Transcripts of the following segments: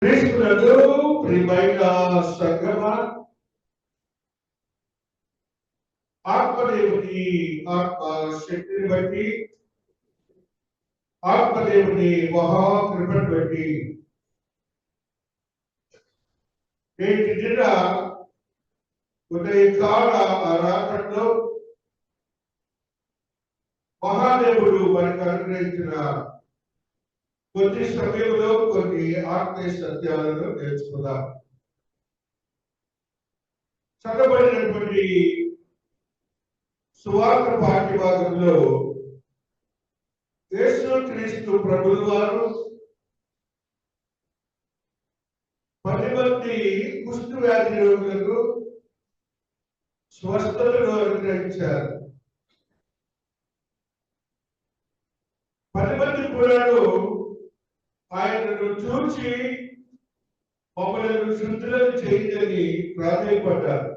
క్రీస్తునందు ప్రియమైన సంగమా, ఆత్మదేవుని ఆత్మ శక్తిని బట్టి, ఆత్మదేవుని మహాకృపను బట్టి నేటి దిన ఉదయకాల ఆరాధనలో మహాదేవుడు మనకు అనుగ్రహించిన కొద్ది సమయంలో కొన్ని ఆత్మీయ సత్యాలను నేర్చుకుందాం. చదవబడినటువంటి సువార్త పాఠ్యభాగంలో యేసుక్రీస్తు ప్రభువు వారు 10 మంది కుష్టు వ్యాధి రోగులకు స్వస్థతను అనుగ్రహించారు. 10 మంది కూడా ఆయనను చూచి మమ్మల్ని శుద్ధులను చేయిందని ప్రాధాన్యపడ్డారు.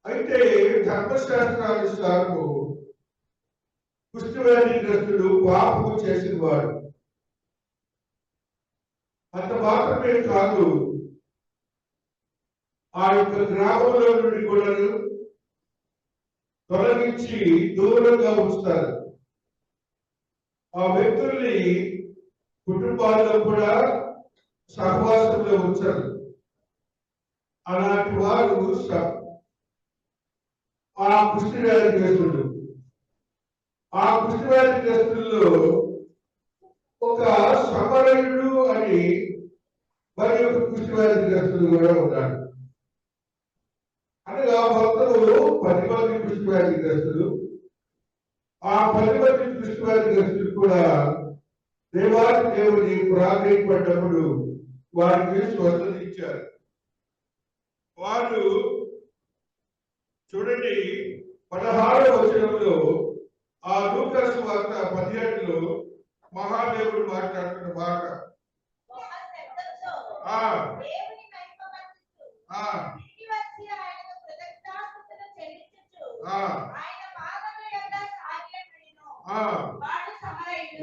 అయితే ధర్మశాస్త్రానుసారము కుష్ఠవ్యాధిగ్రస్తుడు పాపము చేసిన వాడు. అంత మాత్రమే కాదు, ఆ యొక్క గ్రామంలో నుండి కూడా తొలగించి దూరంగా ఉంచుతారు. ఆ వ్యక్తుల్ని కుటుంబాల్లో కూడా సహవాసంలో ఉంచరు. అలాంటి వారు ఆ కుష్ఠవ్యాధిగ్రస్తులు. ఆ కుష్ఠవ్యాధిగ్రస్తుల్లో ఒక సమరయుడు అని మరి ఒక కుష్ఠవ్యాధిగ్రస్తుడు కూడా ఉన్నాడు. అనగా మొత్తము 10 మంది కుష్ఠవ్యాధిగ్రస్తులు. ఆ 10 మంది కుష్ఠవ్యాధిగ్రస్తులు కూడా దేవాది దేవుని ప్రాధాన్యపడ్డప్పుడు వారికి స్వస్థత ఇచ్చారు. వారు చూడండి, 16వ వచనంలో ఆ లూకా సువార్త 17లో మహాదేవుడు మాట్లాడుతున్న మాట.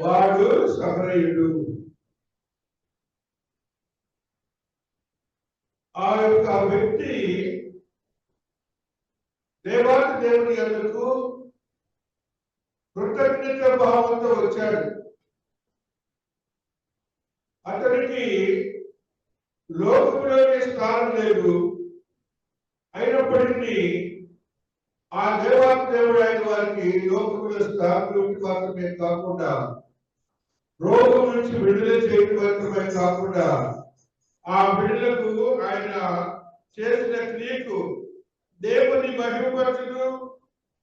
వాడు సమరయుడు. ఆ యొక్క వ్యక్తి దేవాది దేవుని యందుకు కృతజ్ఞత భావంతో వచ్చాడు. అతనికి లోకంలోనే స్థానం లేదు. అయినప్పటికీ ఆ దేవాది దేవుడు అయిన వారికి లోకంలో స్థానం మాత్రమే కాకుండా, రోగం నుంచి విడుదల చేయడం మాత్రమే కాకుండా, ఆ బిడ్డలకు ఆయన చేసిన క్రియకు దేవుని మహిమపరచును,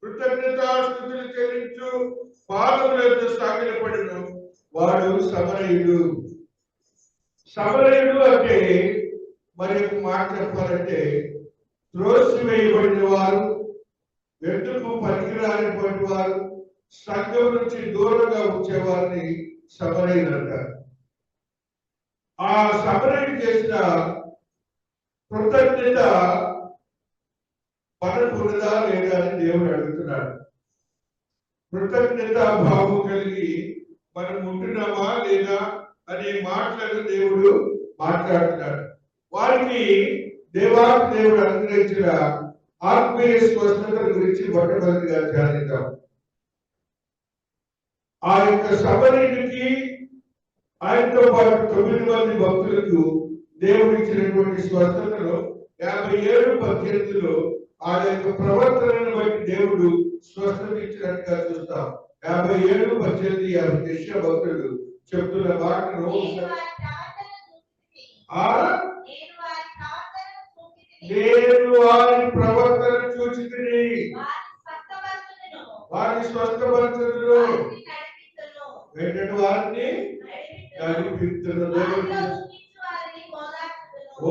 కృతజ్ఞతాస్తుతులు చెల్లించు పాదములతో సాగిలపడును. వాడు సమరయుడు. సమరయుడు అంటే మరి ఒక మాట చెప్పాలంటే, త్రోసివేయబడిన వారు, ఎందుకు పనికిరానిటువంటి వారు, సంఘం నుంచి దూరంగా వచ్చేవారిని సమరయుడు అంటారు. ఆ సమరయుడు చేసిన కృతజ్ఞత మనకు ఉన్నదా లేదా అని దేవుడు అడుగుతున్నాడు. కృతజ్ఞత భావం కలిగి మనం ఉంటున్నామా లేదా అనే మాటలను దేవుడు మాట్లాడుతున్నాడు. వారికి దేవాది దేవుడు అనుగ్రహించిన ఆత్మీయ స్వస్థత గురించి మొట్టమొదటిగా ధ్యానిద్దాం. ఆ యొక్క సమరయుడికి ఆయనతో పాటు 9 మంది భక్తులకు దేవుడు ఇచ్చినటువంటి స్వస్థతను 57:18లో ఆ యొక్క ప్రవర్తనను బట్టి దేవుడు స్వస్థత ఇచ్చినట్టుగా చూస్తాం. 57:18 యెషయా భక్తుడు చెప్తున్న మాటను నేను వారి ప్రవర్తన చూచితిని, వారిని స్వస్థపరచుదును, వెంటనే వారిని నడిపించును,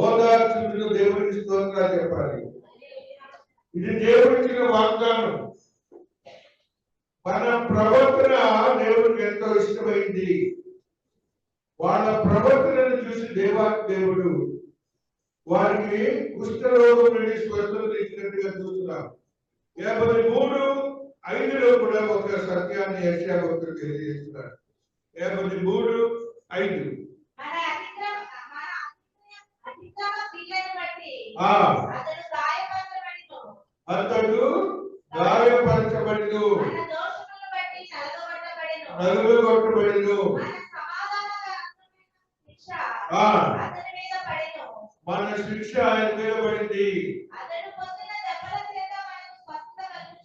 ఓదార్చును. దేవునికి స్తోత్రాలు చెప్పాలి. ఇది దేవుడిచ్చిన వాగ్దానం. మన ప్రవర్తన దేవుడికి ఎంతో ఇష్టమైంది. వాళ్ళ ప్రవర్తనను చూసి దేవాది దేవుడు వారికి కుష్ఠరోగం నుండి స్వస్థత ఇచ్చినట్టుగా చూస్తున్నాం. 53:5లో కూడా ఒక సత్యాన్ని యెషయా భక్తుడు తెలియజేస్తున్నాడు. 53 అతడు గాయపరచబడిను, నలుగుబట్టబడిను, మన శిక్ష ఆయన మీద పడింది,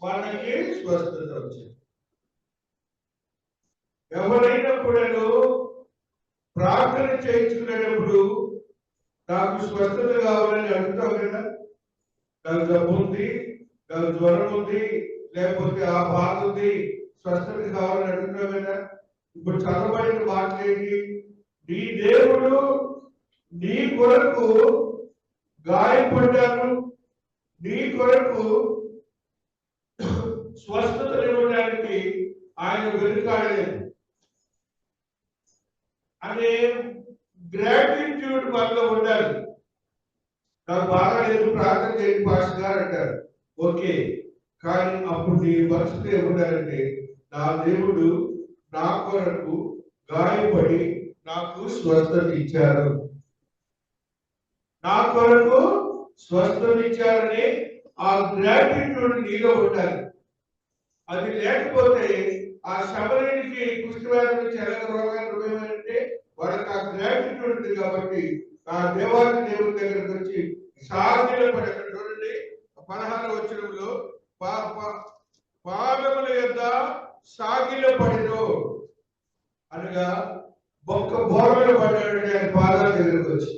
మనకి స్వస్థత వచ్చింది. ఎవరైనా కూడాను ప్రార్థన చేయించుకునేటప్పుడు నాకు స్వస్థత కావాలని అడుగుతావు కదా. నాకు జబ్బు ఉంది, నాకు జ్వరం ఉంది, లేకపోతే ఆ బాధ ఉంది, స్వస్థత కావాలని అడుగుతావు కదా. ఇప్పుడు చదవబడిన మాటలు ఏంటి? నీ దేవుడు నీ కొరకు గాయపడ్డాను, నీ కొరకు స్వస్థత ఇవ్వడానికి ఆయన వెనుకాడలేదు అనే గ్రాటిట్యూడ్ మనలో ఉండాలి. నాకు బాగా లేదు, ప్రార్థన చేయండి పాస్టర్ గారు అంటారు, ఓకే. కానీ అప్పుడు నీ పరిస్థితి ఏముండాలంటే, నా దేవుడు నా కొరకు గాయపడి నాకు స్వస్థత ఇచ్చారు, నా కొరకు స్వస్థత ఇచ్చారని ఆ గ్రాటిట్యూడ్ నీలో ఉండాలి. అది లేకపోతే ఆ శబరికి కుష్ఠవ్యాధి నుంచి ఎలాగ రోగాలు రుణమంటే వాళ్ళకి ఆ గ్రాటిట్యూడ్ ఉంది. కాబట్టి ఆ దేవాది దేవుడి దగ్గరకు వచ్చి సాగిలపడి, అక్కడ చూడండి 16వ వచనంలో, పాదముల యొద్ద సాగిలపడిను అనగా బొక్క బోర్మలు పడ్డాడు. ఆయన పాదాల దగ్గరకు వచ్చి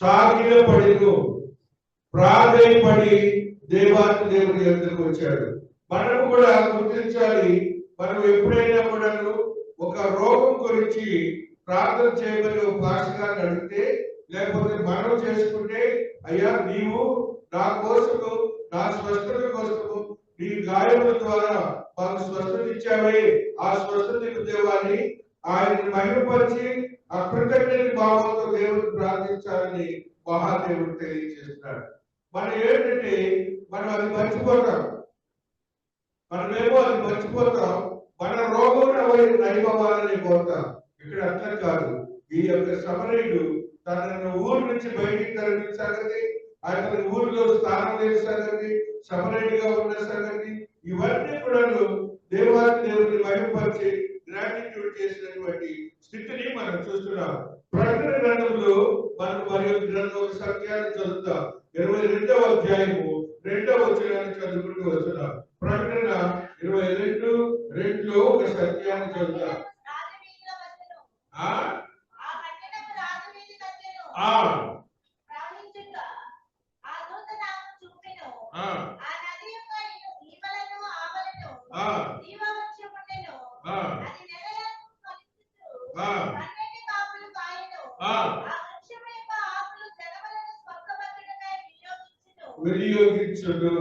సాగిలపడిను, ప్రాధేయపడి దేవాది దేవుడి దగ్గరకు వచ్చాడు. మనం కూడా గుర్తించాలి, మనం ఎప్పుడైనా కూడా ఒక రోగం గురించి ప్రార్థన చేయమని ఒక పాస్టర్ గారిని అడిగితే, లేకపోతే మనం చేసుకుంటే, అయ్యా నీవు నా కోసము, నా స్వస్థత కోసము నీ గాయముల ద్వారా మాకు స్వస్థత ఇచ్చావే, ఆ స్వస్థత దేవాన్ని ఆయన్ని మహిమపరిచి అకృతజ్ఞత భావంతో దేవుడిని ప్రార్థించాలని మహాదేవుడు తెలియజేస్తున్నాడు. మనం ఏంటంటే మనం అది మర్చిపోతాం, మనమేమో అది మర్చిపోతాం, మన రోగం నయమవ్వాలని కోరుతాం. ఇక్కడ అట్లా కాదు. ఈ యొక్క సమరయుడు తనను ఊరు నుంచి బయటికి తరలిన సంగతి, అతని ఊరిలో స్థానం లేని సంగతి, సమరయుడిగా ఉన్న సంగతి, ఇవన్నీ కూడా దేవాది దేవుడిని మహిమపరిచి గ్రాటిట్యూడ్ చేసినటువంటి స్థితిని మనం చూస్తున్నాం. ప్రకటన గ్రంథంలో మనం మరియు గ్రంథం సత్యాన్ని చదువుతాం. 22వ అధ్యాయము 2వ వచనాన్ని చదువుకుంటూ వస్తున్నాం. ప్రకటన 22:2 ఒక సత్యాన్ని చదువుతాం. వినియోగించుడు.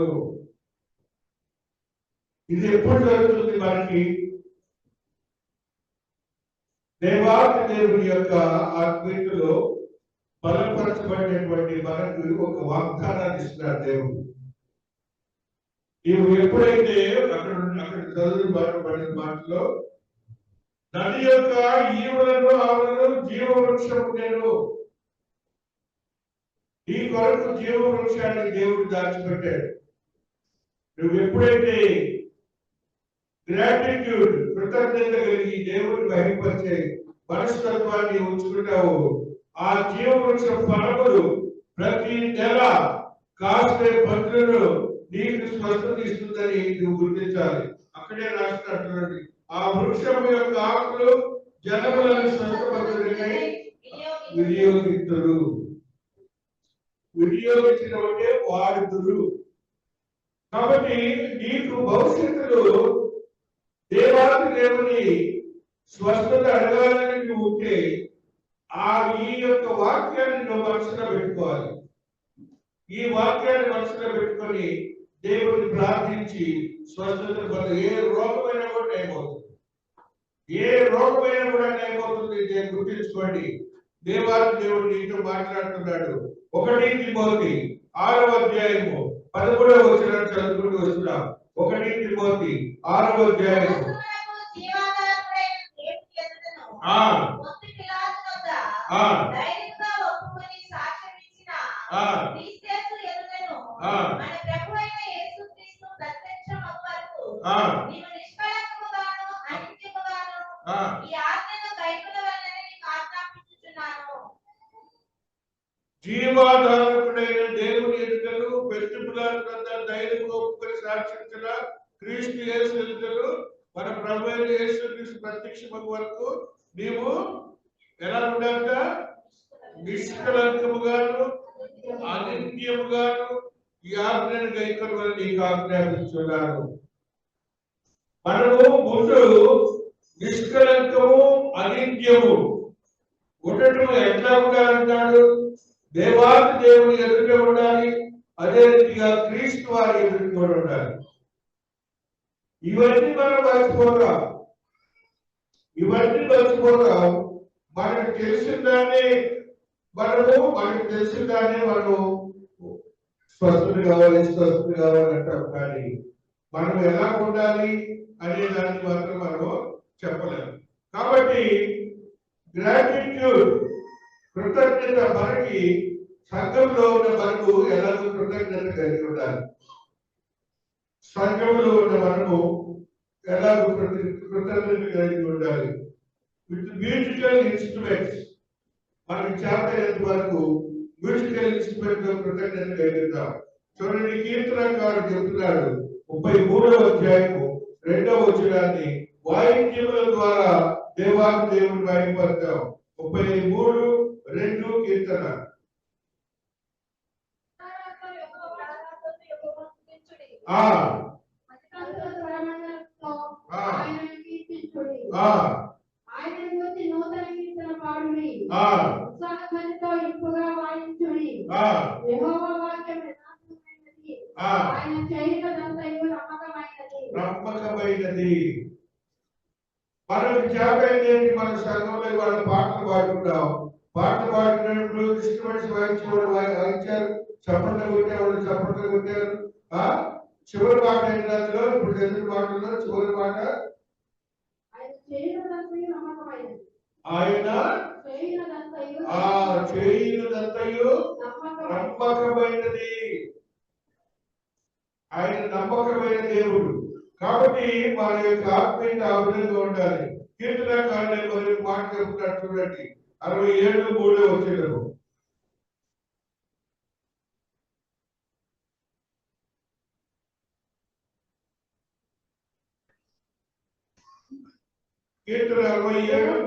ఇది ఎప్పుడు జరుగుతుంది? మనకి దేవాది దేవుని యొక్క ఆత్మీయతలో బలపరచబడినటువంటి మనకు ఒక వాగ్దానాన్ని ఇస్తున్నారు దేవుడు. నీవు ఎప్పుడైతే అక్కడ చదువుబడిన మాటలో నది యొక్క ఈవులను ఆవులను జీవవృక్షం నేను, ఈ కొరకు జీవవృక్షాన్ని దేవుడు దాచిపెట్టాడు. నువ్వు ఎప్పుడైతే గ్రాటిట్యూడ్, కృతజ్ఞత కలిగి దేవుడిని మహిమపరిచే మనస్తత్వాన్ని ఉంచుకుంటావు, ఆ జీవవృక్ష ఫలములు ప్రతి నెల కాసే పండ్లను నీకు స్వస్థత ఇస్తుందని నువ్వు గుర్తించాలి. అక్కడే రాసినటువంటి ఆ వృక్షం యొక్క ఆకులు జనములను స్వస్థపరచుటకై వినియోగితుడు. వినియోగించడం అంటే వాడుతురు. కాబట్టి నీకు భవిష్యత్తులో దేవాది దేవుని స్వస్థత అడగాలని నువ్వు ఉంటే ఈ యొక్క వాక్యాన్ని నువ్వు మనసులో పెట్టుకోవాలి. ఈ వాక్యాన్ని మనసులో పెట్టుకొని దేవుడిని ప్రార్థించి స్వస్థత పొంది, ఏ రోగమైనా కూడా నయమవుతుంది, ఏ రోగమైనా కూడా నయమవుతుంది. గుర్తించుకోండి, దేవాది దేవుడు నీతో మాట్లాడుతున్నాడు. 1 తిమోతి 6వ అధ్యాయము 13వ వచనాన్ని చదువుకుంటూ వస్తున్నాం. 1 తిమోతి 6వ అధ్యాయము జీవాధారకుడైన దేవుని ఎదుటను పెట్టుబడులంత ధైర్యంగా ఒప్పుకొని సాక్షించిన క్రీస్తు యేసు ఎదుటను మన ప్రభు అయిన యేసు క్రీస్తు ప్రత్యక్షమగు వరకు నీవు ఎలా ఉండాలంట? నిష్కలంకముగాను అనిత్యముగాను ఈ ఆజ్ఞను గైకొనమని నీకు ఆజ్ఞాపించున్నాను. మనము ముందు నిష్కలంకము అనిత్యము ఉండటం ఎట్లా ఉండాలంటాడు? దేవాది దేవుని ఎదుట ఉండాలి, అదే రీతిగా క్రీస్తు వారి ఎదుట కూడా ఉండాలి. ఇవన్నీ మనం మర్చిపోతాం. మనకు తెలిసిన దాన్ని మనము స్వస్థత కావాలి అంటాం. కానీ మనం ఎలా ఉండాలి అనే దాన్ని మాత్రం మనము చెప్పలేము. కాబట్టి గ్రాటిట్యూడ్, కృతజ్ఞత, మనకి సంఘంలో ఉన్న మనకు ఎలాగో కృతజ్ఞత కలిగి ఉండాలి. సంఘంలో ఉన్న మనము ఎలాగో కృతజ్ఞత కలిగి ఉండాలి. విత్ మ్యూజికల్ ఇన్స్ట్రుమెంట్స్, మనకి చేత వరకు మ్యూజికల్ ఇన్స్ట్రుమెంట్ కృతజ్ఞత కలిగిద్దాం. చూడండి, కీర్తనకారుడు చెప్తున్నాడు 33వ అధ్యాయము 2వ వచనాన్ని, వాయిద్యముల ద్వారా దేవాది దేవుని బయలుపడతాం. 33:2 కీర్తన. నమ్మకమైనది. మనకు చేపైంది, మన సంఘంలో వాళ్ళ పాటలు పాడుకుంటాం. పాటలు పాడుకున్నప్పుడు ఇన్స్ట్రుమెంట్స్ వాయించారు, చప్పట్లు కొట్టారు. చివరి పాట అయిన దాంట్లో, ఇప్పుడు ఎదురు పాటల్లో చివరి పాట ఆయన చేయునదంతయు నమ్మకమైనది. ఆయన నమ్మకమైన దేవుడు. కాబట్టి మన యొక్క ఆత్మీయత ఆ విధంగా ఉండాలి. కీర్తనకారుడు మరి మాట చెప్తాడు చూడండి, 67:3 వచనము. కీర్తన 67:3.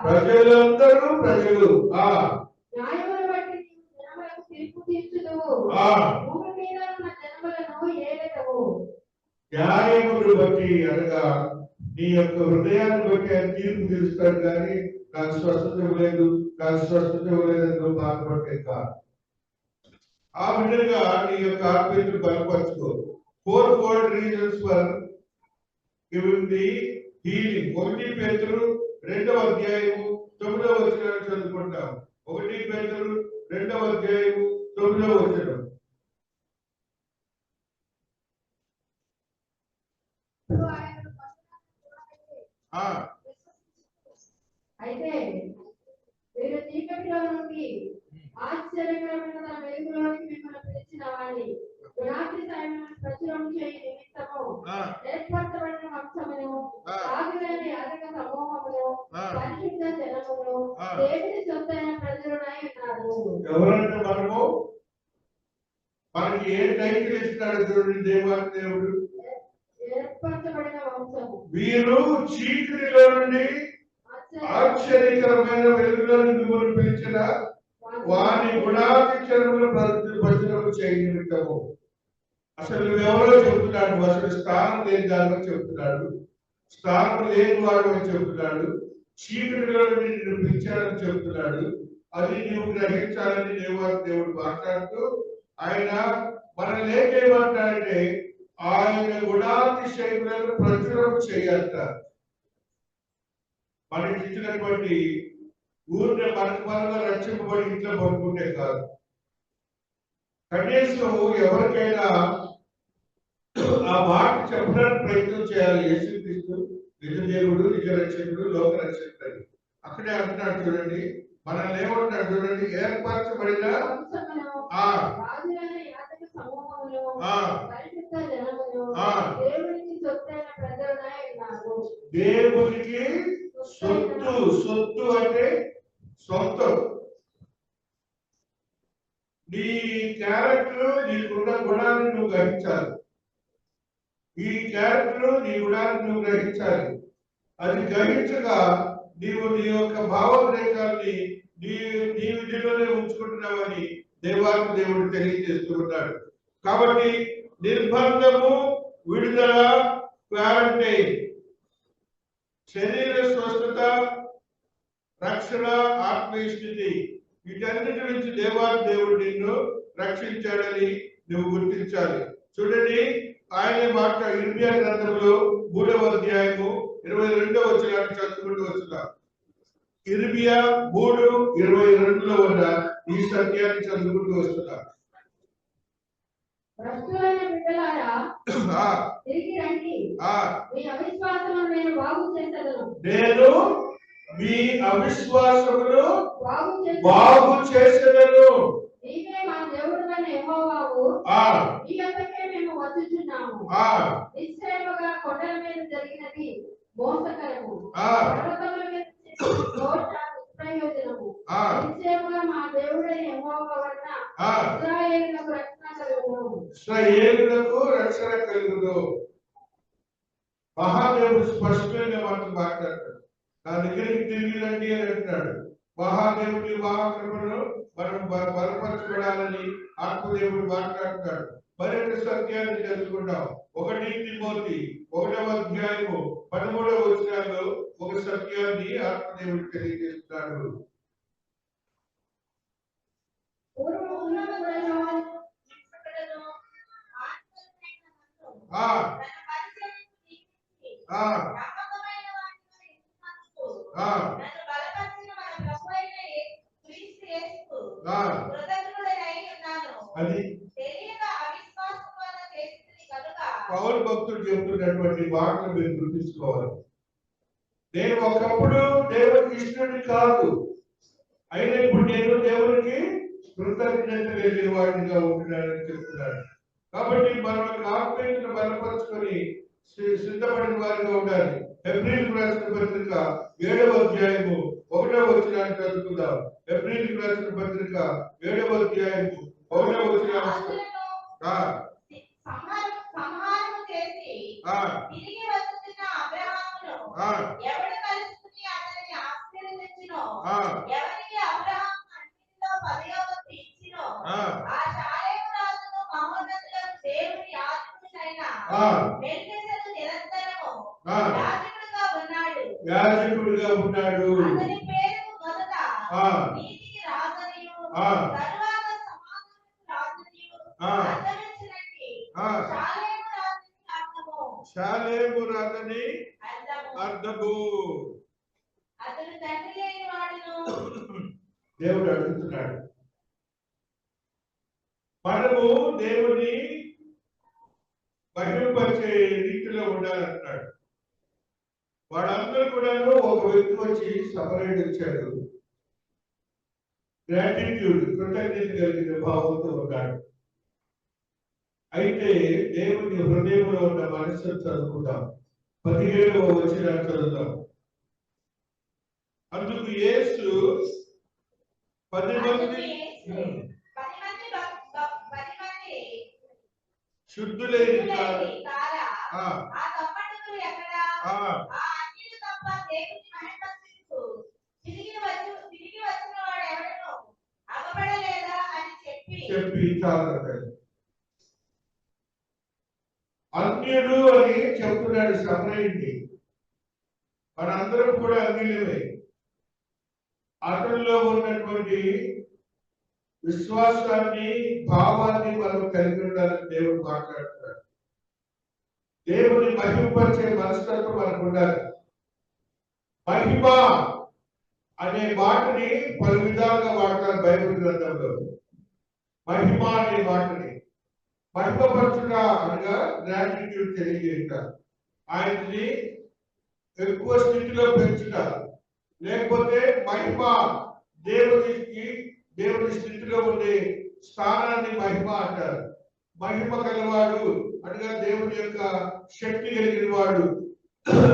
ప్రజలందరూ న్యాయమును బట్టి అనగా నీ యొక్క హృదయాన్ని బట్టి ఆయన తీర్పు తీరుస్తాడు. కానీ నాకు స్వస్థత ఇవ్వలేదు నువ్వు బాధపడితే కాదు. ఆ విధంగా నీ యొక్క ఆత్మీయతను బలపరచుకో. 4 reasons for giving the healing. 1 పేతురు 2వ అధ్యాయము 9వ వచనాన్ని చదువుకుంటాం. 1 పేతురు 2వ అధ్యాయము 9వ వచనం. అయితే మీరు చీకటిలో నుండి ఆశ్చర్యకరమైన తన వెలుగులోకి మిమ్మల్ని పిలిచిన వాడిని, రాత్రి సాయమైన ప్రచురం చేయ నిమిత్తము ఏర్పరచబడిన వంశమును, సాగులేని అధిక సమూహమును, పరిశుద్ధ జనమును, దేవుని సొత్తైన ప్రజలునై ఉన్నారు. ఎవరంటే మనకి ఏ టైటిల్ ఇస్తున్నాడు చూడండి దేవుడు. ఏర్పరచబడిన వంశము. వీరు చీకటిలో నుండి ఆశ్చర్యకరమైన వెలుగులోని మిమ్మల్ని పిలిచిన వారి గుణాతిచరములు ప్రచురము చేయనిమిత్తము. అసలు నువ్వెవరో చెప్తున్నాడు, అసలు స్థానం లేని దాని చెప్తున్నాడు, స్థానం లేని వాడు అని చెప్తున్నాడు, చీకటిలో నిన్ను పిలిచాడని చెప్తున్నాడు. అది నువ్వు గ్రహించాలని దేవుడు మాట్లాడుతూ ఆయన మనల్ని ఏమంటాడంటే ఆయన గుణాతిశయములను ప్రచురం చేయాలట. మనకి ఇచ్చినటువంటి ఊరిని మనకు రక్షింపబడి ఇంట్లో పడుకుంటే కాదు, కనీసం ఎవరికైనా ఆ మాట చెప్పడానికి ప్రయత్నం చేయాలి. యేసుక్రీస్తు నిజ దేవుడు, నిజ రక్షకుడు, లోక రక్షకుడు. అక్కడే అంటున్నాడు చూడండి, మనల్ని ఏమంటాడు చూడండి, ఏర్పరచబడిన క్యారెక్టర్ నీకున్న గుణాన్ని నువ్వు గ్రహించాలి. ఈ క్యారెక్టర్ నీ గుణాన్ని నువ్వు గ్రహించాలి. అది గ్రహించగా నీవు నీ యొక్క భావోద్రేకాన్ని నీ విధిలోనే ఉంచుకుంటున్నావని దేవానికి దేవుడు తెలియజేస్తూ ఉన్నాడు. కాబట్టి నిర్బంధము, విడుదల, క్వారంటైన్, శరీర స్వస్థత, రక్షణ, ఆత్మీయ స్థితి, వీటన్నిటి నుంచి దేవానికి దేవుడు నిన్ను రక్షించాడని నువ్వు గుర్తించాలి. చూడండి, ఆయన మాట ఇర్మియా గ్రంథంలో 3వ అధ్యాయము 22వ వచనాన్ని చదువుకుంటూ వస్తున్నా. ఇర్మియా 3:22లో ఉన్న ఈ సత్యాన్ని చదువుకుంటూ వస్తున్నా. భ్రష్టులైన బిడ్డలారా, తిరిగి రండి. మీ అవిశ్వాసమును నేను బాగు చేసేదను. నేను మీ అవిశ్వాసమును బాగు చేసేదను. నీవే మా దేవుడైన యెహోవావు. నీ యొద్దకే మేము వచ్చుచున్నాము. నిశ్చయముగా కొండల మీద జరిగినది మోసకరము, పర్వతముల మీద చేసిన దోష నిష్ప్రయోజనము. నిశ్చయముగా మా దేవుడైన యెహోవా వలన ఇశ్రాయేలులకు రక్షణ కలుగును. ఇశ్రాయేలులకు రక్షణ కలుగును. మహాదేవుడు స్పష్టంగా మనకు మాట్లాడతాడు. నా దగ్గరికి తిరిగి రండి అని అంటున్నాడు. మహాదేవుడి మహాకృపను మనం బలపరచబడాలని ఆత్మదేవుడు మాట్లాడుతాడు. మరొక సత్యాన్ని తెలుసుకుంటాం. 1 తిమోతి 1వ అధ్యాయము 13వ వచనంలో ఒక సత్యాన్ని ఆత్మదేవుడు తెలియజేస్తున్నాడు. అది పౌలు భక్తుడు చెబుతున్నటువంటి మాటలు మీరు గుర్తించుకోవాలి. నేను ఒకప్పుడు దేవునికి ఇష్టడి కాదు, అయినా ఇప్పుడు నేను దేవునికి కృతజ్ఞత లేని వాడిగా ఉంటున్నానని చెప్తున్నాడు. కాబట్టి మనం ఆత్మీయతను బలపరుచుకొని సిద్ధపడిన వారిగా ఉండాలి. హెబ్రీయులకు రాసిన పత్రిక 7వ అధ్యాయము 1వ వచనాన్ని చదువుకుందాం. హెబ్రీయులకు రాసిన పత్రిక 7వ అధ్యాయము 1వ వచనాన్ని యాజకుడిగా ఉన్నాడు. షాలేము రాజని అర్థము. దేవుడు అడుగుతున్నాడు, మనము దేవుని మహిమపరిచే రీతిలో ఉండాలంటున్నాడు. వాళ్ళందరూ కూడా ఒక వ్యక్తి వచ్చి సపరేట్ ఇచ్చాడు. గ్రాటిట్యూడ్, కృతజ్ఞత కలిగిన భావంతో ఉన్నాడు. అయితే దేవుని హృదయంలో ఉన్న మనసును చదువుకుందాం. 17వ వచనాన్ని చదువుతాం. అందుకు యేసు 10 మంది శుద్ధులేని చెప్పి చాలు. అన్యుడు అని చెప్తున్నాడు సమరయుడిని. మనందరం కూడా అన్యులమే. అతనిలో ఉన్నటువంటి విశ్వాసాన్ని, భావాన్ని మనం కలిగి ఉండాలని దేవుడు మాట్లాడుతున్నాడు. దేవుని మహిమపరిచే మనస్తత్వం మనకు ఉండాలి. మహిమ అనే మాటని పలు విధాలుగా వాడతారు బైబిల్ గ్రంథంలో. మహిమ అనే మాటని మహిమపరచుట అనగా గ్రాటిట్యూడ్ తెలియజేయుట, ఆయన్ని ఎక్కువ స్థితిలో పెంచుట, లేకపోతే మహిమ దేవుని స్థితిలో ఉండే స్థానాన్ని మహిమ అంటారు. మహిమ కలివాడు అనగా దేవుని యొక్క శక్తి కలిగిన వాడు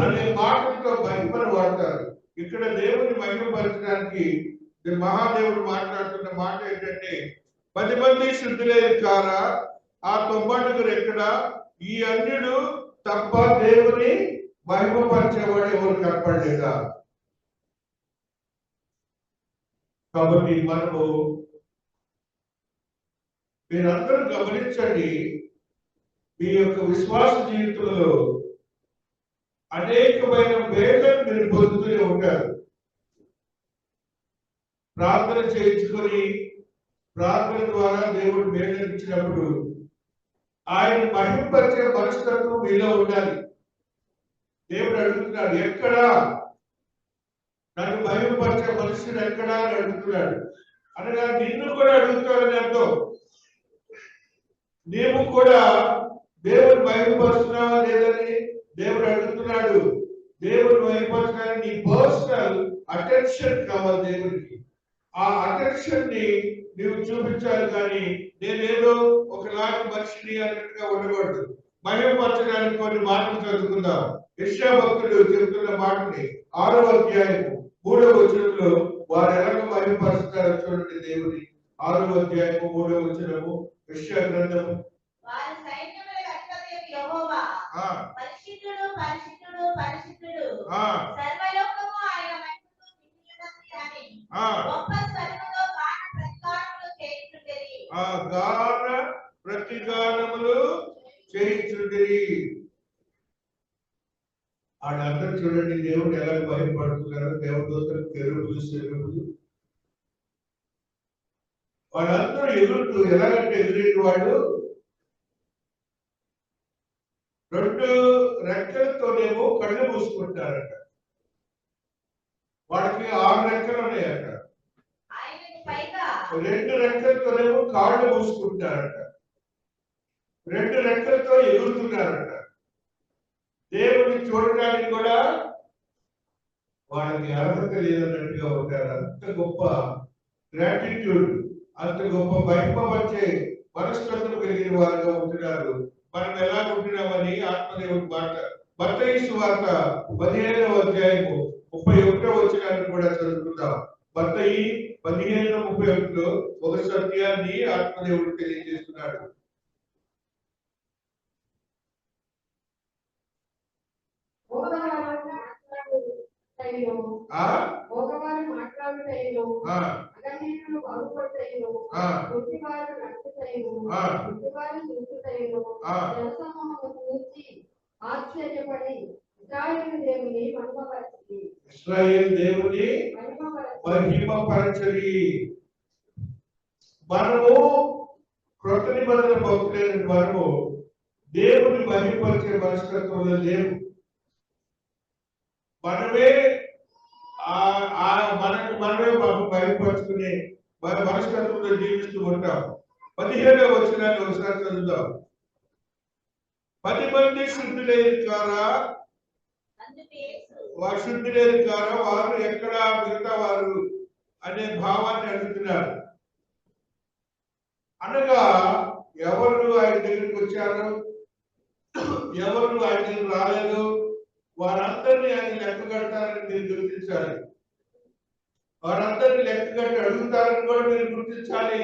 అనే మాటలతో మహిమను వాడతారు. ఇక్కడ దేవుని మహిమపరచడానికి మహాదేవుడు మాట్లాడుతున్న మాట ఏంటంటే, 10 మంది శుద్ధులైన కారా? ఆ 90 ఎక్కడ? ఈ అన్యుడు తప్ప దేవుని మహిమపరిచేవాడు ఎవరు కనపడలేదా? కాబట్టి మనము మీరందరూ గమనించండి, మీ యొక్క విశ్వాస జీవితంలో అనేకమైన మేళ్లను మీరు పొందుతూనే ఉంటారు. ప్రార్థన చేయించుకొని ప్రార్థన ద్వారా దేవుడు మేళ్లను ఇచ్చినప్పుడు ఆయన మహిమపరిచే మనస్తత్వం మీలో ఉండాలి. దేవుడు అడుగుతున్నాడు, ఎక్కడా నన్ను మహిమపరిచే మనుషుడు ఎక్కడా అని అడుగుతున్నాడు. అనగా నిన్ను కూడా అడుగుతాడని అర్థం. నీవు కూడా దేవుడు మహిమపరుస్తున్నావా లేదని దేవుడు అడుగుతున్నాడు. దేవుడు మహిమపరచడానికి నీ పర్సనల్ అటెన్షన్ కావాలి దేవుడికి. ఆ అటెన్షన్ ని నీవు చూపించాలి. కానీ నేనేదో ఒకలాంటి మనిషిని అన్నట్టుగా ఉండకూడదు. మహిమపరచడానికి కొన్ని మాటలు చదువుకుందాం. యెషయా భక్తుడు చెబుతున్న మాటని 6వ అధ్యాయము 3వ వచనంలో వారు ఎలాగో మహిమపరుస్తారో చూడండి. దేవుని 6వ అధ్యాయము 3వ వచనము యెషయా గ్రంథము. వారి సైన్యములకు అధిపతి యెహోవా పరిశుద్ధుడు పరిశుద్ధుడు పరిశుద్ధుడు సర్వలోకము ఆయన మహిమతో నిండియున్నది అని గొప్ప స్వరముతో గాన ప్రతిగానములు చేయించుండిరి. వాళ్ళందరూ చూడండి దేవుడు ఎలా భయపడుతున్నారు. దేవదూతలు, కెరూబులు, సెరూబులు వాళ్ళందరూ ఎగురుతూ ఎలాగంటే ఎగిరేటి వాళ్ళు 2 రెక్కలతోనేమో కళ్ళు మూసుకుంటారట. వాళ్ళకి 6 రెక్కలు ఉన్నాయట. 2 రెక్కలతోనేమో కాళ్ళు మూసుకుంటారట. 2 రెక్కలతో ఎగురుతున్నారట. దేవుడిని చూడడానికి కూడా వాళ్ళకి అర్హత లేదన్నట్టుగా ఉంటారు. అంత గొప్ప గ్రాటిట్యూడ్, అంత గొప్ప మహిమపరిచే మనస్తత్వం కలిగిన వారుగా ఉంటున్నారు. మనం ఎలా ఉంటున్నామని ఆత్మదేవుడి మాట మత్తయి సువార్త 15వ అధ్యాయము 31వ వచనాన్ని కూడా చదువుకుందాం. మత్తయి 15:31లో ఒక సత్యాన్ని ఆత్మదేవుడు తెలియజేస్తున్నాడు. ఇశ్రాయేలు దేవుని మహిమపరచరి. మనము క్రొత్త నిబంధన భక్తులైన మనము దేవుని మహిమపరిచే మనస్తత్వంలో లేవు. మనమే భయపరుచుకునే మనస్తత్వంలో జీవిస్తూ ఉంటాం. 17వ వచనాన్ని ఒకసారి చదువుదాం. 10 మంది శుద్ధులైన కారా? వారు శుద్ధులైన కారా? వారు ఎక్కడ మిగతా వారు అనే భావాన్ని అడుగుతున్నారు. అనగా ఎవరు ఆయన దగ్గరికి వచ్చారు, ఎవరు ఆయన దగ్గర రాలేదు, వారందరినీ ఆయన లెక్క కడతారని మీరు గుర్తించాలి. వారందరినీ లెక్క కట్టి అడుగుతారని కూడా మీరు గుర్తించాలి.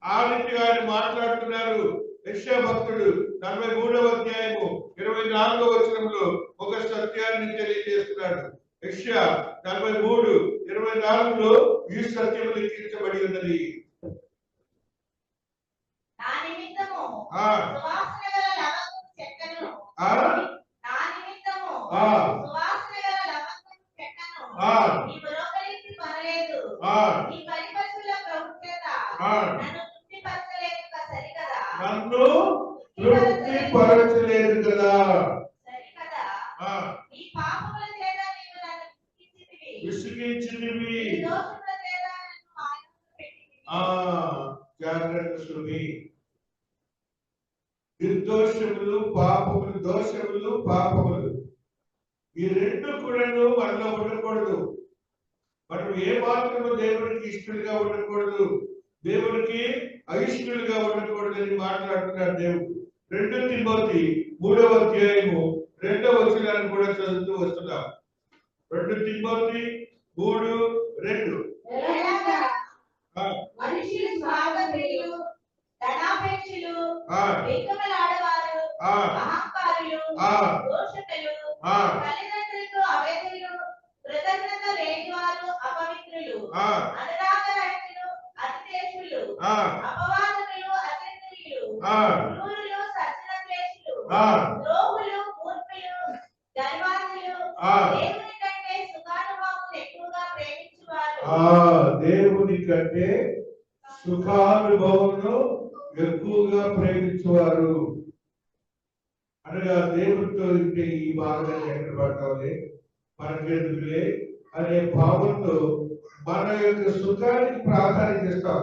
ఆ రీతిగా ఆయన మాట్లాడుతున్నారు. యెషయా భక్తుడు 43వ అధ్యాయము 24వ వచనంలో ఒక సత్యాన్ని తెలియజేస్తున్నాడు. యెషయా 43:24లో ఈ సత్యం లిఖించబడి ఉన్నది. నన్ను తృప్తిపరచలేదు కదా. విసిగించినవి నిర్దోషములు పాపములు, దోషములు పాపములు, ఈ 2 కూడా మనలో ఉండకూడదు. మనం ఏ మాత్రము దేవునికి ఇష్టలుగా ఉండకూడదు, దేవునికి అయిష్టులుగా ఉండకూడదు అని మాట్లాడుతున్నాడు దేవుడు. 2 తిమోతి 3వ అధ్యాయము 2వ వచనాన్ని కూడా చదువుతూ వస్తున్నాం. 2 తిమోతి 3:2 మనిషి స్వార్థప్రియుడు ద్రోహులు, మూర్ఖులు, ధనవంతులు దేవుని కంటే సుఖానుభవాలను ఎక్కువగా ప్రేమించువారు. దేవుని కంటే సుఖానుభవమును ఎక్కువగా ప్రేమించువారు అనగా దేవుడితో ఇంటే ఈ బాధగా ఎక్కడ పడతావులే మనకెందుకులే అనే భావంతో మన యొక్క సుఖానికి ప్రాధాన్యత ఇస్తాం.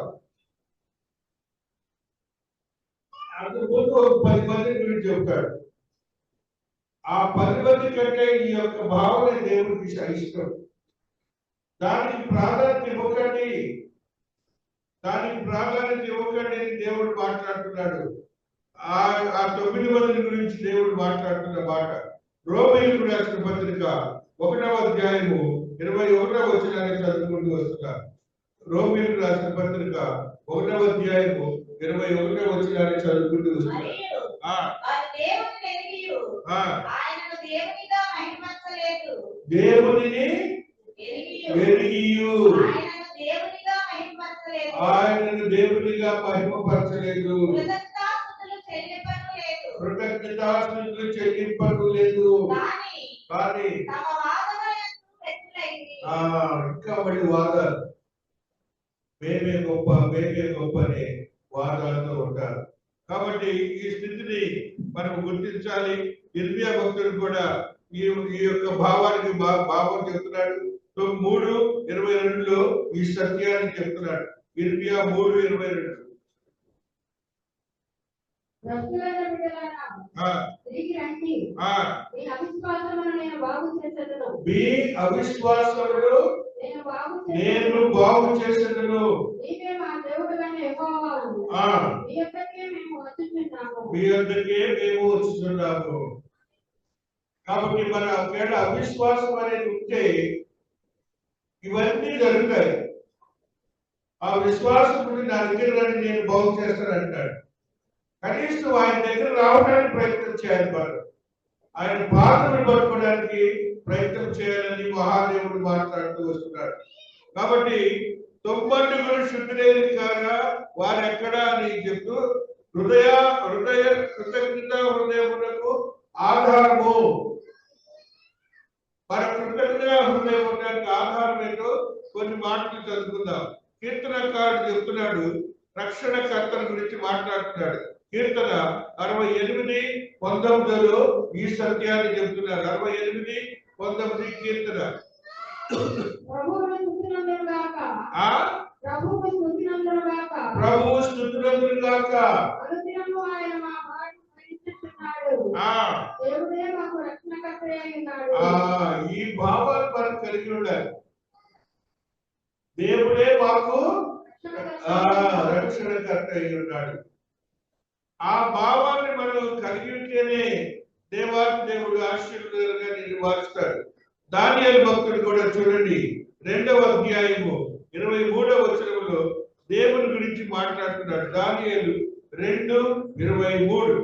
అందుకు 10 మంది గురించి చెప్తాడు. ఆ 10 మంది కంటే ఈ యొక్క భావన దేవుడికి ఇష్టం. దానికి ప్రాధాన్యత ఇవ్వకండి, దానికి ప్రాధాన్యత ఇవ్వకండి అని దేవుడు మాట్లాడుతున్నాడు. ఆ 9 మంది గురించి దేవుడు మాట్లాడుతున్న మాట రోమీయులకు రాసిన పత్రిక 1వ అధ్యాయము 21వ వచనాన్ని చదువుకుంటూ వస్తున్నారు. రోమీయులకు రాసిన పత్రిక 1వ అధ్యాయము 21వ వచనాన్ని చదువుకుంటూ వస్తున్నారు. దేవునిని ఎరిగియు ఆయనను దేవునిగా మహిమపరచలేదు, కృతజ్ఞతాస్తుతులు చెల్లింపను లేదు. కానీ ఇంకా మళ్ళీ వాదాలు, మేమే గొప్ప అనే వాదాలతో ఉంటారు. కాబట్టి ఈ స్థితిని మనం గుర్తించాలి. ఇర్మియా భక్తుడు కూడా ఈ యొక్క భావానికి భావం చెప్తున్నాడు. 3:22లో ఈ సత్యాన్ని చెప్తున్నాడు. ఇర్మియా 3:22 మీ అవిశ్వాసమును నేను బాగు చేసేదను, మీ వద్దకే మేము వచ్చుచున్నాము. కాబట్టి మన ఒకవేళ అవిశ్వాసం అనేది ఉంటే ఇవన్నీ జరుగుతాయి. ఆ విశ్వాసం నుండి నా దగ్గర రండి, నేను బాగు చేస్తాను అంటాడు. కనీసం ఆయన దగ్గర రావడానికి ప్రయత్నం చేయాలి. వారు ఆయన పాత్రను పట్టుకోవడానికి ప్రయత్నం చేయాలని మహాదేవుడు మాట్లాడుతూ వస్తున్నాడు. కాబట్టి 90 శుద్ధులేని కాగా వారు ఎక్కడా అని చెప్తూ హృదయ కృతజ్ఞత హృదయములకు ఆధారము. మన కృతజ్ఞత హృదయం ఉండడానికి ఆధారం ఏంటో కొన్ని మాటలు చదువుకుందాం. కీర్తనకారుడు చెప్తున్నాడు, రక్షణకర్తల గురించి మాట్లాడుతున్నాడు. కీర్తన 68:19లో ఈ సత్యాన్ని చెప్తున్నారు. 68:19 కీర్తన. ప్రభువు స్తుతులందురు గాక. ఈ భావాలు మనం కలిగి ఉండాలి. దేవుడే మాకు రక్షణకర్త అయి ఉన్నాడు. ఆ భావాన్ని మనం కలిగి ఉంటేనే దేవుడు ఆశీర్వాదంగా నివారిస్తాడు. దానియేలు భక్తుడు కూడా చూడండి, 2వ అధ్యాయము 23వ వచనంలో దేవుని గురించి మాట్లాడుతున్నాడు. దానియేలు 2:23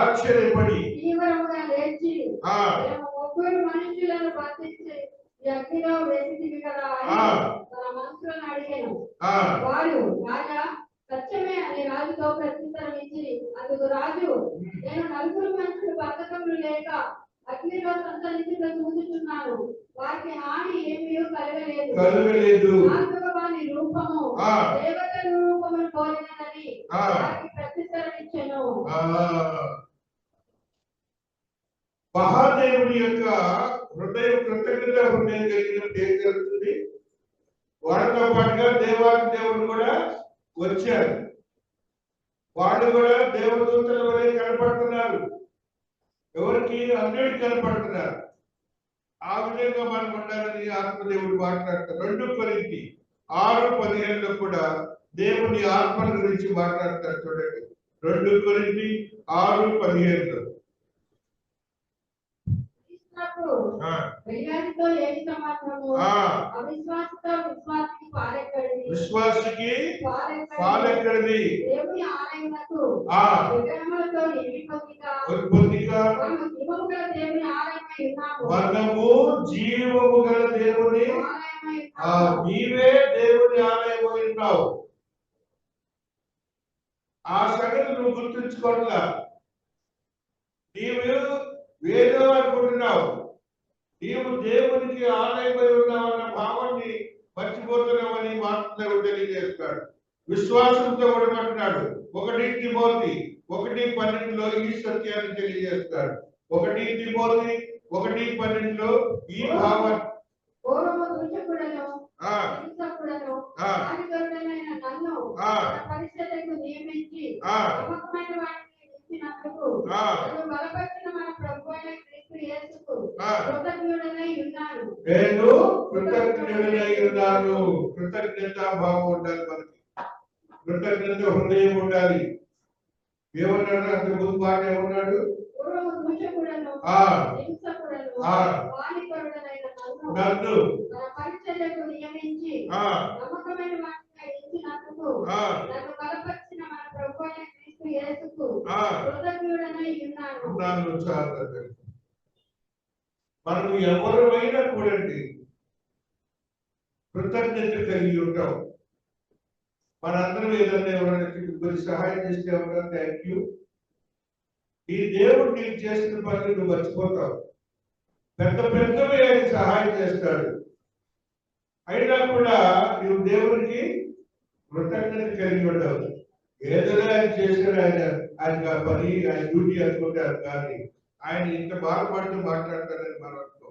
ఆశ్చర్యపడి మనుషులను బంధించి అగ్నిలో వేసి కదా మనుషులను అడిగాను. వారు రాజా సత్యమే అని రాజుతో ప్రత్యుత్తరం ఇచ్చి, అందుకు రాజు, నేను 4 మనుషులు బద్ధకములు లేక అగ్నిలో సంతరించుట చూస్తున్నాను, వారికి హాని ఏమీ కలగలేదు. వారి రూపము దేవత రూపమును పోలినదని వారికి ప్రత్యుత్తరం ఇచ్చెను. మహాదేవుని యొక్క హృదయం కృతజ్ఞత హృదయం కలిగినప్పుడు ఏం జరుగుతుంది? వాళ్ళతో పాటుగా దేవుడు కూడా వచ్చారు. వాళ్ళు కూడా దేవదూతల వలె కనపడుతున్నారు. ఎవరికి? అన్యుడికి కనపడుతున్నారు. ఆ విధంగా మనం ఉండాలని ఆత్మదేవుడు మాట్లాడతారు. 2 కొరింథీ 6:15లో కూడా దేవుని ఆత్మల గురించి మాట్లాడతారు. చూడండి, 2 కొరింథీ 6:15లో విశ్వాసికి పాలెక్కడిది? మనము జీవము గల దేవుని నీవే దేవుని ఆలయమై ఉన్నావు. ఆ సంగతి నువ్వు గుర్తుంచుకోవట్లా. నీవు వేదో అనుకుంటున్నావు. నీవు దేవునికి ఆలయమై ఉన్నావన్న భావాన్ని మర్చిపోతున్నామని మాట్లాడు తెలియజేస్తాడు. విశ్వాసంతో ఉండమంటున్నాడు. 1 తిమోతి 1:12 ఈ సత్యాన్ని తెలియజేస్తాడు. 1 తిమోతి 1:12 ఈ భావం నేను కృతజ్ఞుడనై ఉన్నాను. కృతజ్ఞతా భావం ఉండాలి మనకి. కృతజ్ఞత హృదయం ఉండాలి. ఏమన్నాడు? అంత ముందు మాట ఏమన్నాడు? నన్ను మనం ఎవరైనా కూడండి కృతజ్ఞత కలిగి ఉంటాం. మనందరం ఏదన్నా ఎవరైనా కొంచెం సహాయం చేస్తే ఏమన్నా థ్యాంక్ యూ. ఈ దేవుడు నీకు చేసిన పనులు నువ్వు మర్చిపోతావు. పెద్ద పెద్దవి ఆయన సహాయం చేస్తాడు. అయినా కూడా నువ్వు దేవుడికి కృతజ్ఞత కలిగి ఉండవు. ఏదైనా ఆయన చేశాడు, ఆయన పని, ఆయన డ్యూటీ అనుకుంటారు. కానీ ఆయన ఇంత బాధపడుతూ మాట్లాడతాడని మనం అనుకో.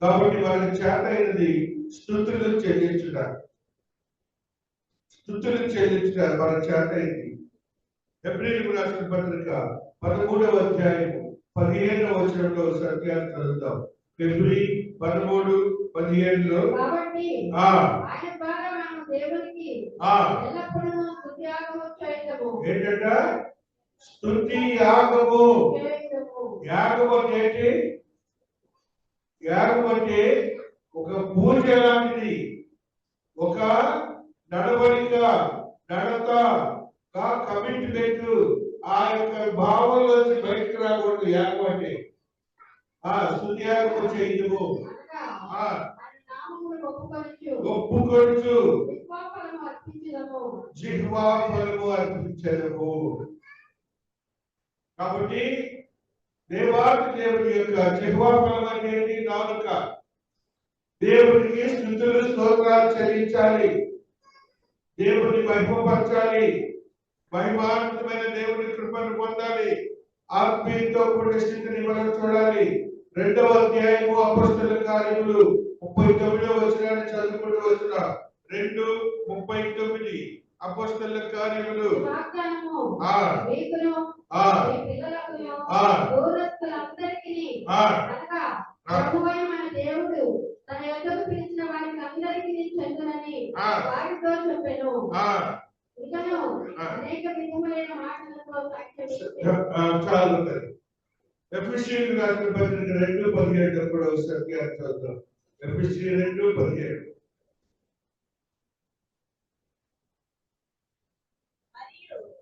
కాబట్టి మనకి చేత అయినది స్తుతులు చెల్లించుట మన చేత అయింది. హెబ్రీయులకు రాసిన పత్రిక 13వ అధ్యాయము 15వ వచనంలో సత్యాన్ని చదువుతాం. ఫిబ్రవరి 13:15 ఏంటంట? స్తుతి యాగము. యాగము అంటే ఒక పూజ లాంటిది, ఒక నడవడిక, నడత, కమిట్మెంట్. ఆ యొక్క భావంలోంచి బయటకు రాకూడదు. యాగం అంటే స్తుతి యాగము చేయము, ఒప్పుకొచ్చు, జిహ్వా ఫలము అర్పించదము. కాబట్టి దేవుడి యొక్క జిహ్వా ఫలం అనేది నాలుక. దేవుడికి స్తుతులు స్తోత్రాలు చెల్లించాలి. దేవుడిని మహిమపరచాలి. మహిమాన్వితమైన దేవుడి కృపను పొందాలి. ఆత్మీయతో కూడిన స్థితిని మనం చూడాలి. 2వ అధ్యాయము అపొస్తలుల కార్యములు 39వ వచనాన్ని చదువుకుంటూ వస్తున్నాం. 2:39 అపొస్తలుల కార్యములు. చాలా ఉంటుంది. ఎఫెసీయులకు రాసిన పత్రిక 2:17 కూడా సత్యాన్ని చదువుతాం. ఎఫెసీ 2:17.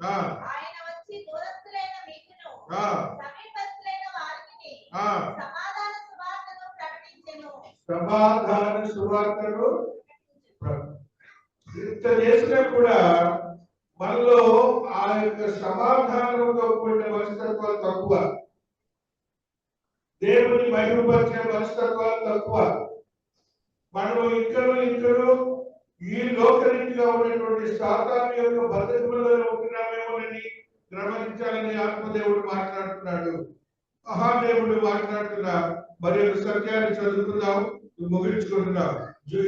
ఆయన వచ్చి దూరస్తులైన మీకును సమీపస్తులైన వారికి సమాధాన సువార్తను ఇంత చేసినా కూడా మనలో ఆ యొక్క సమాధానంతో కూడిన మనస్తత్వాలు తక్కువ. దేవుని మహిమపరిచే మనస్తత్వాలు తక్కువ. మనం ఇంకనూ ఈ లోకరీతిగా ఉన్నటువంటి సాతాను యొక్క బతుకులలో ఉంటున్నామేమోనని గమనించాలని ఆత్మదేవుడు మాట్లాడుతున్నాడు. మహాదేవుడు మాట్లాడుతున్నా. మరి ఒక సత్యాన్ని చదువుకుందాం, ముగించుకుంటున్నాం.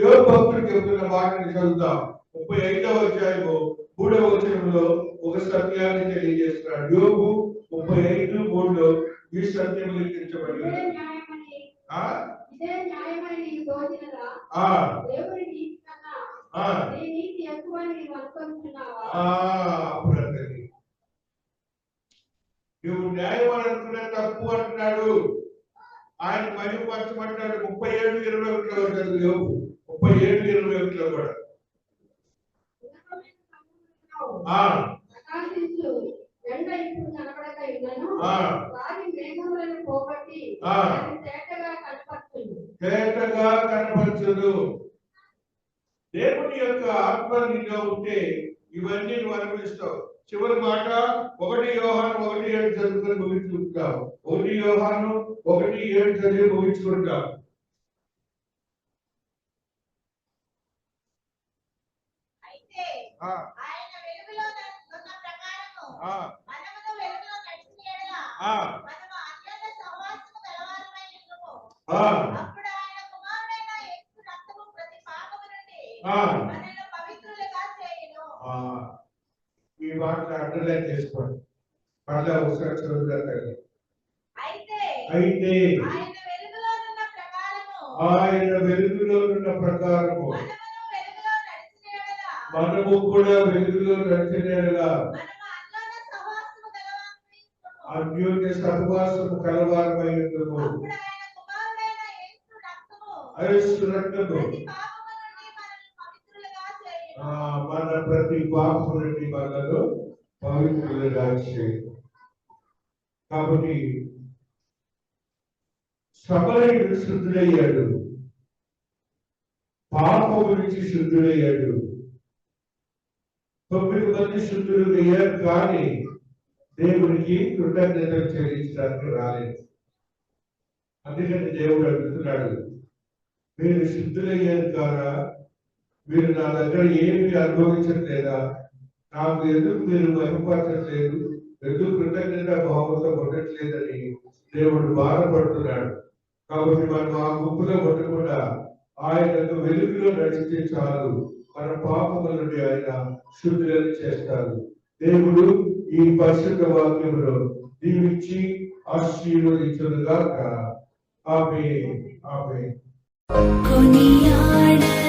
యోబు భక్తుడికి చెబుతున్న మాటని చదువుతాం. 35వ అధ్యాయము 3వ వచనంలో ఒక సత్యాన్ని తెలియజేస్తున్నాడు. యోబు 35:3 ఈ సత్యం లిఖించబడి నువ్వు న్యాయం అని అనుకునే తప్పు అంటున్నాడు. ఆయన మహిమపరచమంటాడు. 37:21 యోబు 37:21 కూడా ఎండ ఇప్పుడు కనబడక ఉన్నాను. వారి మేఘములను పోగొట్టి తేటగా తేటగా కనపరచును. దేవుని యొక్క ఆత్మ నీలో ఉంటే ఇవన్నీ నువ్వు అనుభవిస్తావు. చివరి మాట 1 యోహాను 1:7 చదువుకొని ముగించుకుంటాం. 1 యోహాను 1:7 చదివి ముగించుకుంటాం. అయితే ఆ, ఆయన వెలుగులో ఉన్న ప్రకారము ఆ, మనమును వెలుగులో నడిచిన యెడల ఆ, మనము అన్యోన్య సహవాసము గలవారమై ఉందుము. ఆ, అప్పుడు ఆయన కుమారుడైన యేసు రక్తము ప్రతి పాపము నుండి ఆ. మనల్ని పవిత్రులుగా చేయును. ఆ. ఈ మాట అండర్లైన్ చేసుకోండి. మళ్ళా ఒకసారి చదువుతారు. అయితే అయితే ఆయన వెలుగులో ఉన్న ప్రకారము ఆయన వెలుగులో ఉన్న ప్రకారము మనమును వెలుగులో నడిచిన యెడల మనము కూడా వెలుగులో నడిచినలా మనము అన్యోన్య సహవాసము గలవారమై ఉందుము. అన్యోన్య సహవాసము కలవారమై ఉందుము. అప్పుడు ఆయన కుమారుడైన యేసు రక్తము యేసు రక్తము ప్రతి పాపము నుండి మనల్ని పవిత్రులుగా చేయును. మన ప్రతి పాపము నుండి మనలో పవిత్రులుగా చేయును. కాబట్టి సమరయుడు శుద్ధుడయ్యాడు, పాపము నుంచి శుద్ధుడయ్యాడు. 9 మంది శుద్ధులు అయ్యారు, కానీ దేవునికి కృతజ్ఞతలు చెల్లించడానికి రాలేదు. అందుకని దేవుడు అడుగుతున్నాడు, మీరు శుద్ధులయ్యారు కాదా? మీరు నా దగ్గర ఏమి అనుభవించట్లేదా? నాకు ఎందుకు మీరు మహిమపరచట్లేదు? ఎందుకు కృతజ్ఞత భావంతో ఉండట్లేదని దేవుడు బాధపడుతున్నాడు. కాబట్టి మనం ఆ గుంపులో ఉండకుండా ఆయనకు వెలుగులో నడిస్తే చాలు, మన పాపముల నుండి ఆయన శుద్ధులను చేస్తారు. దేవుడు ఈ పరిశుద్ధ వాక్యంలో దీవించి ఆశీర్వదించునుగాక. ఆమేన్. ఆమేన్. కొనియాడతరమే